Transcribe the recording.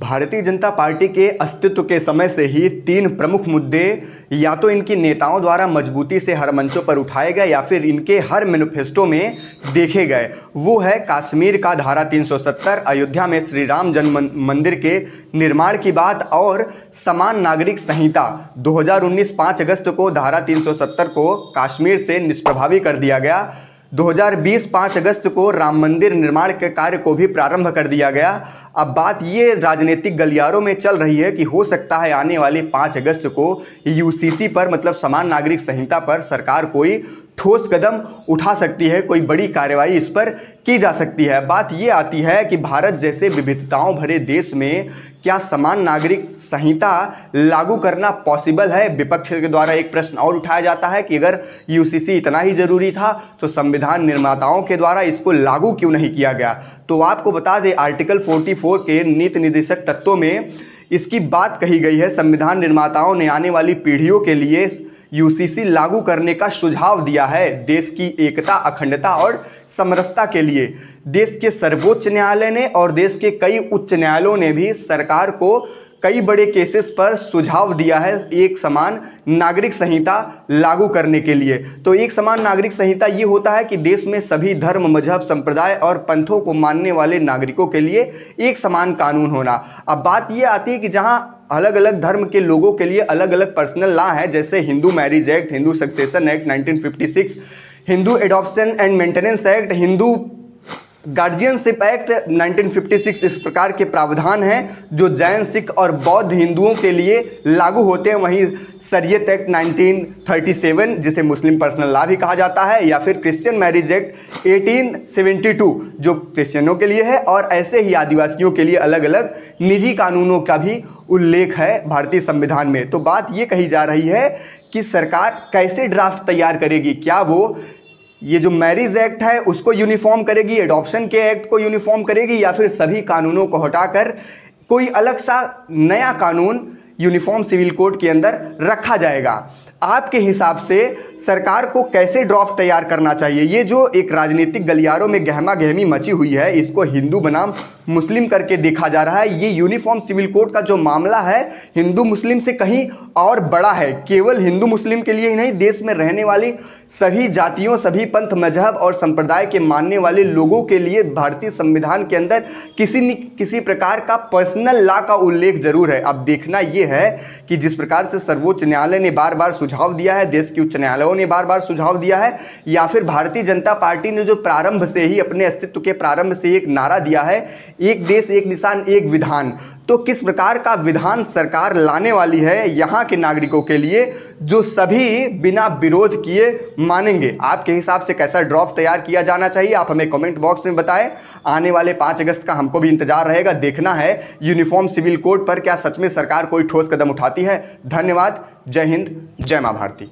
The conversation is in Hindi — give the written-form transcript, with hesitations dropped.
भारतीय जनता पार्टी के अस्तित्व के समय से ही तीन प्रमुख मुद्दे या तो इनके नेताओं द्वारा मजबूती से हर मंचों पर उठाए गए या फिर इनके हर मैनिफेस्टो में देखे गए। वो है कश्मीर का धारा 370, अयोध्या में श्री राम जन्म मंदिर के निर्माण की बात और समान नागरिक संहिता। 2019 5 अगस्त को धारा 370 को कश्मीर से निष्प्रभावी कर दिया गया। 2020 5 अगस्त को राम मंदिर निर्माण के कार्य को भी प्रारंभ कर दिया गया। अब बात ये राजनीतिक गलियारों में चल रही है कि हो सकता है आने वाले 5 अगस्त को यूसीसी पर मतलब समान नागरिक संहिता पर सरकार कोई ठोस कदम उठा सकती है, कोई बड़ी कार्रवाई इस पर की जा सकती है। बात ये आती है कि भारत जैसे विविधताओं भरे देश में क्या समान नागरिक संहिता लागू करना पॉसिबल है। विपक्ष के द्वारा एक प्रश्न और उठाया जाता है कि अगर यूसीसी इतना ही जरूरी था तो संविधान निर्माताओं के द्वारा इसको लागू क्यों नहीं किया गया। तो आपको बता दें, आर्टिकल 44 के नीति निर्देशक तत्वों में इसकी बात कही गई है। संविधान निर्माताओं ने आने वाली पीढ़ियों के लिए यूसीसी लागू करने का सुझाव दिया है। देश की एकता, अखंडता और समरसता के लिए देश के सर्वोच्च न्यायालय ने और देश के कई उच्च न्यायालयों ने भी सरकार को कई बड़े केसेस पर सुझाव दिया है एक समान नागरिक संहिता लागू करने के लिए। तो एक समान नागरिक संहिता ये होता है कि देश में सभी धर्म, मजहब, संप्रदाय और पंथों को मानने वाले नागरिकों के लिए एक समान कानून होना। अब बात ये आती है कि जहां अलग अलग धर्म के लोगों के लिए अलग अलग पर्सनल लॉ है, जैसे Hindu marriage act, Hindu succession act 1956, Hindu adoption and maintenance act, Hindu guardianship act 1956, इस प्रकार के प्रावधान हैं जो जैन, सिख और बौद्ध हिंदुओं के लिए लागू होते हैं। वहीं शरीयत एक्ट 1937 जिसे मुस्लिम पर्सनल लॉ भी कहा जाता है, या फिर क्रिश्चियन मैरिज एक्ट 1872 जो क्रिश्चियनों के लिए है, और ऐसे ही आदिवासियों के लिए अलग अलग निजी कानूनों का भी उल्लेख है भारतीय संविधान में। तो बात ये कही जा रही है कि सरकार कैसे ड्राफ्ट तैयार करेगी। क्या वो ये जो मैरिज एक्ट है उसको यूनिफॉर्म करेगी, एडॉप्शन के एक्ट को यूनिफॉर्म करेगी, या फिर सभी कानूनों को हटाकर कोई अलग सा नया कानून यूनिफॉर्म सिविल कोड के अंदर रखा जाएगा। आपके हिसाब से सरकार को कैसे ड्राफ्ट तैयार करना चाहिए। ये जो एक राजनीतिक गलियारों में गहमा गहमी मची हुई है, इसको हिंदू बनाम मुस्लिम करके देखा जा रहा है। ये यूनिफॉर्म सिविल कोड का जो मामला है हिंदू मुस्लिम से कहीं और बड़ा है। केवल हिंदू मुस्लिम के लिए ही नहीं, देश में रहने वाली सभी जातियों, सभी पंथ, मजहब और संप्रदाय के मानने वाले लोगों के लिए भारतीय संविधान के अंदर किसी न किसी प्रकार का पर्सनल लॉ का उल्लेख जरूर है। अब देखना यह है कि जिस प्रकार से सर्वोच्च न्यायालय ने बार बार सुझाव दिया है, देश के उच्च न्यायालयों ने बार बार सुझाव दिया है, या फिर भारतीय जनता पार्टी ने जो प्रारंभ से ही अपने अस्तित्व के प्रारंभ से एक नारा दिया है, एक देश एक निशान एक विधान, तो किस प्रकार का विधान सरकार लाने वाली है यहाँ के नागरिकों के लिए जो सभी बिना विरोध किए मानेंगे। आपके हिसाब से कैसा ड्राफ्ट तैयार किया जाना चाहिए, आप हमें कमेंट बॉक्स में बताएं। आने वाले 5 अगस्त का हमको भी इंतजार रहेगा। देखना है यूनिफॉर्म सिविल कोड पर क्या सच में सरकार कोई ठोस कदम उठाती है। धन्यवाद। जय हिंद, जय मां भारती।